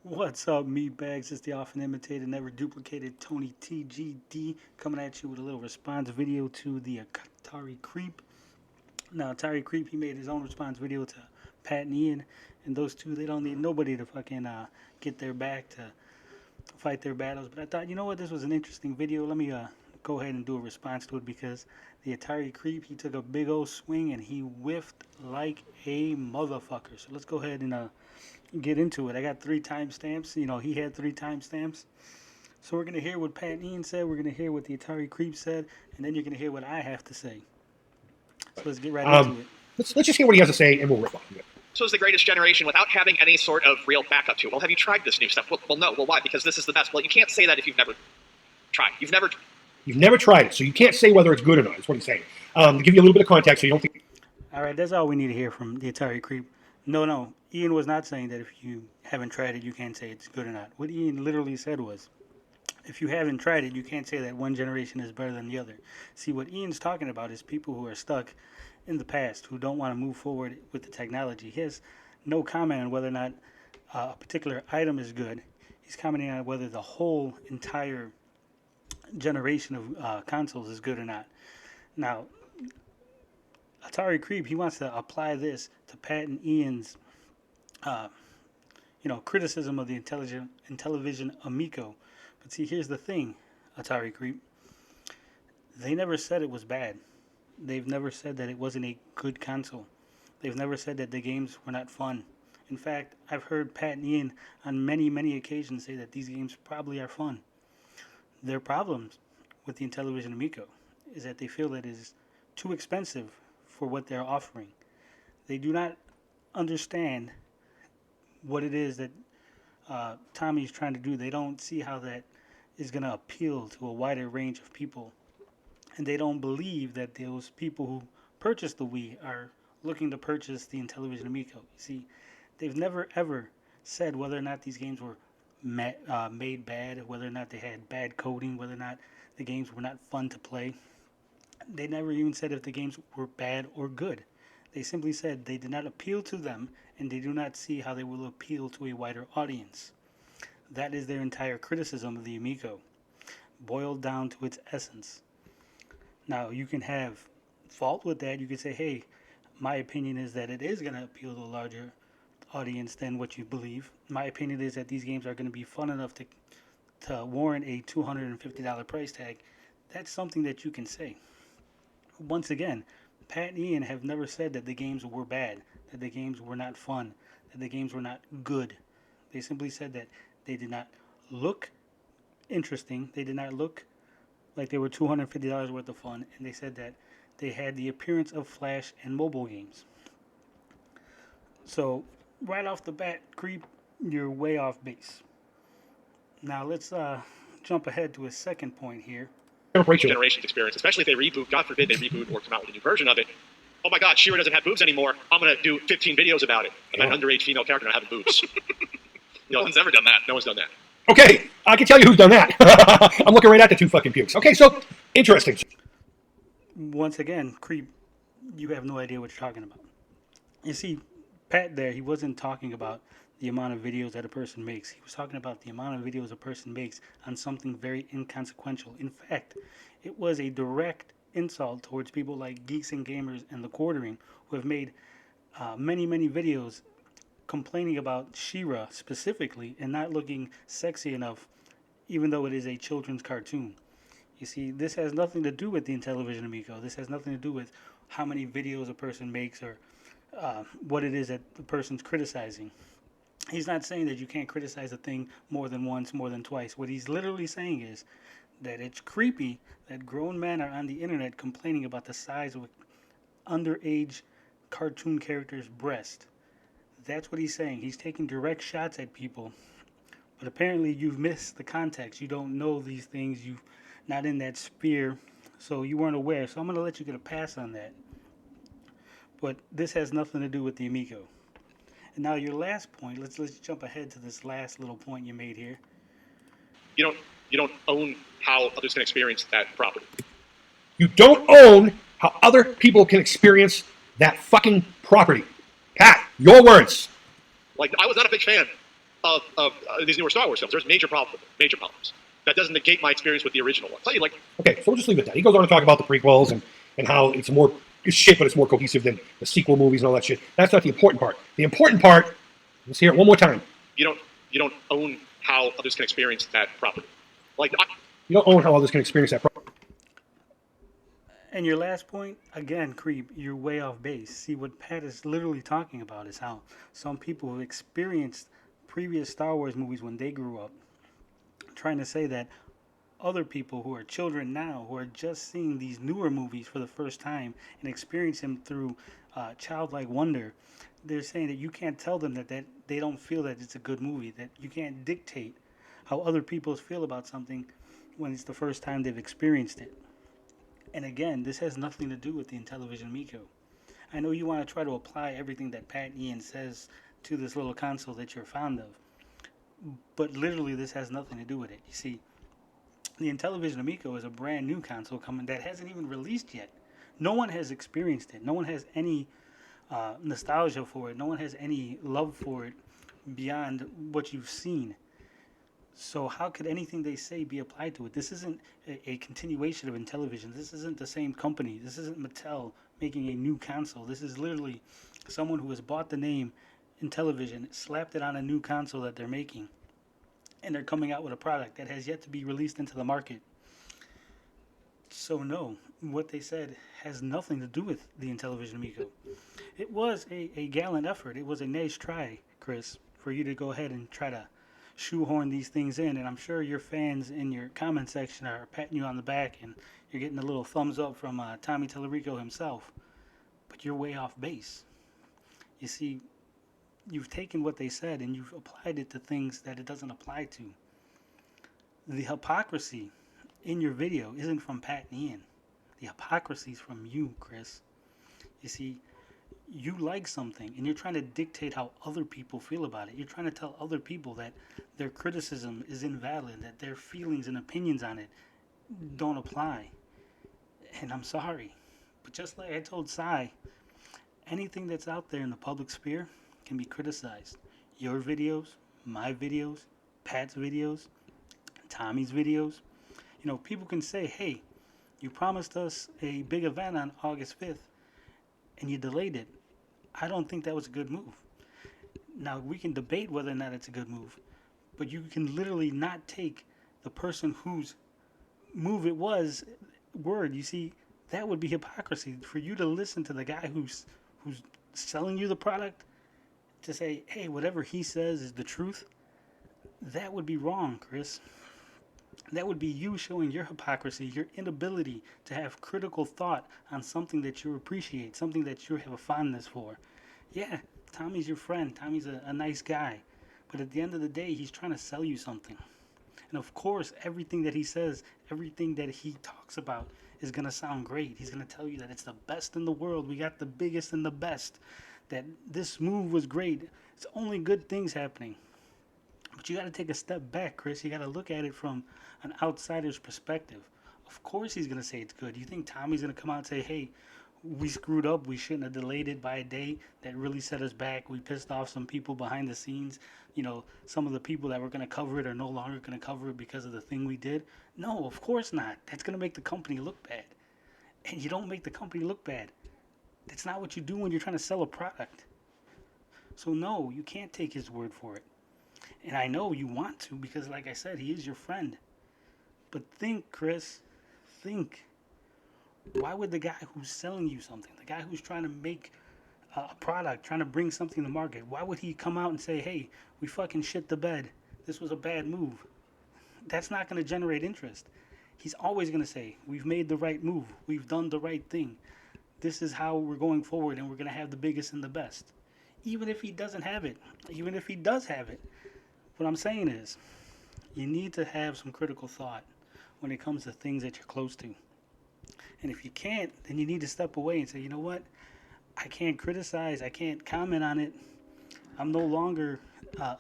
What's up, meatbags? It's the often imitated, never duplicated Tony TGD coming at you with a little response video to the Atari Creep. Now, Atari Creep, he made his own response video to Pat and Ian, and those two, they don't need nobody to fucking get their back to fight their battles. But I thought, you know what, this was an interesting video. Let me go ahead and do a response to it because the Atari Creep, he took a big old swing and he whiffed like a motherfucker. So let's go ahead and get into it. I got 3 timestamps. You know, he had 3 timestamps. So we're going to hear what Pat and Ian said. We're going to hear what the Atari Creep said. And then you're going to hear what I have to say. So let's get right into it. Let's just hear what he has to say, and we'll rip off of it. This was the greatest generation without having any sort of real backup to it. Well, have you tried this new stuff? Well, no. Well, why? Because this is the best. Well, you can't say that if you've never tried. You've never tried it, so you can't say whether it's good or not. Is what he's saying. To give you a little bit of context, so you don't think. All right, that's all we need to hear from the Atari Creep. No, Ian was not saying that if you haven't tried it, you can't say it's good or not. What Ian literally said was, if you haven't tried it, you can't say that one generation is better than the other. See, what Ian's talking about is people who are stuck in the past, who don't want to move forward with the technology. He has no comment on whether or not a particular item is good. He's commenting on whether the whole entire generation of consoles is good or not. Now, Atari Creep, he wants to apply this to Pat and Ian's, criticism of the Intellivision Amico. But see, here's the thing, Atari Creep. They never said it was bad. They've never said that it wasn't a good console. They've never said that the games were not fun. In fact, I've heard Pat and Ian on many, many occasions say that these games probably are fun. Their problems with the Intellivision Amico is that they feel that it is too expensive for what they're offering. They do not understand what it is that Tommy's trying to do. They don't see how that is going to appeal to a wider range of people. And they don't believe that those people who purchase the Wii are looking to purchase the Intellivision Amico. You see, they've never ever said whether or not these games were made bad, whether or not they had bad coding, whether or not the games were not fun to play. They never even said if the games were bad or good. They simply said they did not appeal to them and they do not see how they will appeal to a wider audience. That is their entire criticism of the Amico, boiled down to its essence. Now, you can have fault with that. You can say, hey, my opinion is that it is going to appeal to a larger audience than what you believe. My opinion is that these games are going to be fun enough to warrant a $250 price tag. That's something that you can say. Once again, Pat and Ian have never said that the games were bad, that the games were not fun, that the games were not good. They simply said that they did not look interesting. They did not look like they were $250 worth of fun, and they said that they had the appearance of flash and mobile games. So, right off the bat, Creep, you're way off base. Now, let's jump ahead to a second point here. Generations experience, especially if they reboot, God forbid they reboot or come out with a new version of it. Oh my God, Shira doesn't have boobs anymore. I'm going to do 15 videos about it. And an underage female character not having boobs. No one's ever done that. No one's done that. Okay, I can tell you who's done that. I'm looking right at the two fucking pukes. Okay, so, interesting. Once again, Creep, you have no idea what you're talking about. You see, Pat there, he wasn't talking about the amount of videos that a person makes. He was talking about the amount of videos a person makes on something very inconsequential. In fact, it was a direct insult towards people like Geeks and Gamers and The Quartering, who have made many, many videos complaining about She-Ra specifically and not looking sexy enough, even though it is a children's cartoon. You see, this has nothing to do with the Intellivision Amico. This has nothing to do with how many videos a person makes or what it is that the person's criticizing. He's not saying that you can't criticize a thing more than once, more than twice. What he's literally saying is that it's creepy that grown men are on the internet complaining about the size of an underage cartoon character's breast. That's what he's saying. He's taking direct shots at people. But apparently you've missed the context. You don't know these things. You're not in that sphere, so you weren't aware. So I'm going to let you get a pass on that. But this has nothing to do with the Amico. And now your last point, let's jump ahead to this last little point you made here. You don't own how others can experience that property. You don't own how other people can experience that fucking property. Pat, your words. Like, I was not a big fan of these newer Star Wars films. There's major problems. Major problems. That doesn't negate my experience with the original ones. Like, Okay, so we'll just leave it at that. He goes on to talk about the prequels and how it's more shit, but it's more cohesive than the sequel movies and all that shit. That's not the important part. The important part, let's hear it one more time. you don't own how others can experience that property. Like, You don't own how others can experience that. And your last point, again, Creep, you're way off base. See, what Pat is literally talking about is how some people have experienced previous Star Wars movies when they grew up, trying to say that other people who are children now, who are just seeing these newer movies for the first time and experience them through childlike wonder, they're saying that you can't tell them that they don't feel that it's a good movie, that you can't dictate how other people feel about something when it's the first time they've experienced it. And again, this has nothing to do with the Intellivision Amico. I know you want to try to apply everything that Pat Ian says to this little console that you're fond of, but literally this has nothing to do with it. You see, the Intellivision Amico is a brand new console coming that hasn't even released yet. No one has experienced it. No one has any nostalgia for it. No one has any love for it beyond what you've seen. So how could anything they say be applied to it? This isn't a continuation of Intellivision. This isn't the same company. This isn't Mattel making a new console. This is literally someone who has bought the name Intellivision, slapped it on a new console that they're making, and they're coming out with a product that has yet to be released into the market. So no, what they said has nothing to do with the Intellivision Amico. It was a gallant effort. It was a nice try, Chris, for you to go ahead and try to shoehorn these things in, and I'm sure your fans in your comment section are patting you on the back, and you're getting a little thumbs up from Tommy Tallarico himself. But you're way off base. You see, you've taken what they said and you've applied it to things that it doesn't apply to. The hypocrisy in your video isn't from Pat and Ian. The hypocrisy is from you, Chris. You see, you like something and you're trying to dictate how other people feel about it. You're trying to tell other people that their criticism is invalid, that their feelings and opinions on it don't apply. And I'm sorry, but just like I told Sai, anything that's out there in the public sphere can be criticized. Your videos, my videos, Pat's videos, Tommy's videos. You know, people can say, hey, you promised us a big event on August 5th and you delayed it. I don't think that was a good move. Now, we can debate whether or not it's a good move, but you can literally not take the person whose move it was word. You see, that would be hypocrisy. For you to listen to the guy who's selling you the product to say, hey, whatever he says is the truth, that would be wrong, Chris. That would be you showing your hypocrisy, your inability to have critical thought on something that you appreciate, something that you have a fondness for. Yeah, Tommy's your friend. Tommy's a nice guy. But at the end of the day, he's trying to sell you something. And of course, everything that he says, everything that he talks about is going to sound great. He's going to tell you that it's the best in the world. We got the biggest and the best. That this move was great. It's only good things happening. But you got to take a step back, Chris. You got to look at it from an outsider's perspective. Of course he's going to say it's good. You think Tommy's going to come out and say, hey, we screwed up. We shouldn't have delayed it by a day. That really set us back. We pissed off some people behind the scenes. You know, some of the people that were going to cover it are no longer going to cover it because of the thing we did. No, of course not. That's going to make the company look bad. And you don't make the company look bad. That's not what you do when you're trying to sell a product. So no, you can't take his word for it. And I know you want to because, like I said, he is your friend. But think, Chris, think. Why would the guy who's selling you something, the guy who's trying to make a product, trying to bring something to market, why would he come out and say, hey, we fucking shit the bed. This was a bad move. That's not going to generate interest. He's always going to say, we've made the right move. We've done the right thing. This is how we're going forward and we're going to have the biggest and the best. Even if he doesn't have it, even if he does have it, what I'm saying is you need to have some critical thought when it comes to things that you're close to. And if you can't, then you need to step away and say, you know what? I can't criticize. I can't comment on it. I'm no longer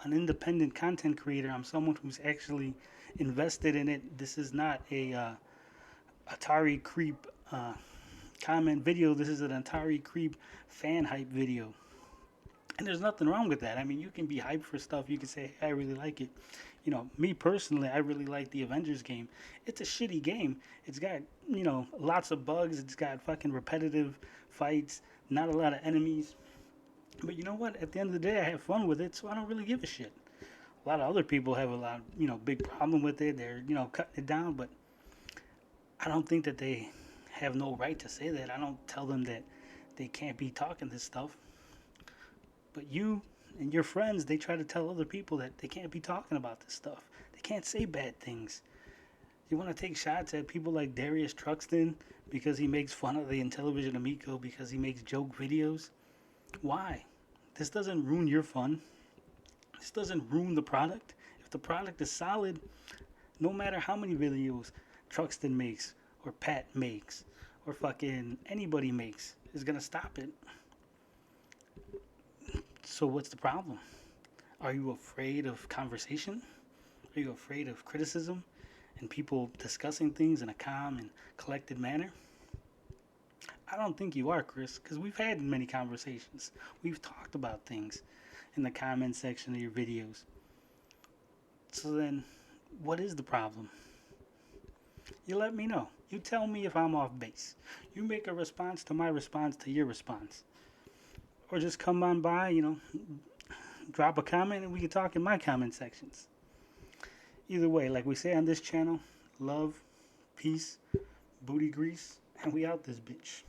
an independent content creator. I'm someone who's actually invested in it. This is not a Atari Creep comment video. This is an Atari Creep fan hype video. And there's nothing wrong with that. I mean, you can be hyped for stuff. You can say, hey, I really like it. You know, me personally, I really like the Avengers game. It's a shitty game. It's got, you know, lots of bugs. It's got fucking repetitive fights, not a lot of enemies. But you know what? At the end of the day, I have fun with it, so I don't really give a shit. A lot of other people have a lot, you know, big problem with it. They're, you know, cutting it down, but I don't think that they have no right to say that. I don't tell them that they can't be talking this stuff. But you and your friends, they try to tell other people that they can't be talking about this stuff. They can't say bad things. You want to take shots at people like Darius Truxton because he makes fun of the Intellivision Amico because he makes joke videos? Why? This doesn't ruin your fun. This doesn't ruin the product. If the product is solid, no matter how many videos Truxton makes, or Pat makes, or fucking anybody makes, is gonna stop it. So what's the problem? Are you afraid of conversation? Are you afraid of criticism and people discussing things in a calm and collected manner? I don't think you are, Chris, because we've had many conversations. We've talked about things in the comment section of your videos. So then, what is the problem? You let me know. You tell me if I'm off base. You make a response to my response to your response. Or just come on by, you know, drop a comment and we can talk in my comment sections. Either way, like we say on this channel, love, peace, booty grease, and we out this bitch.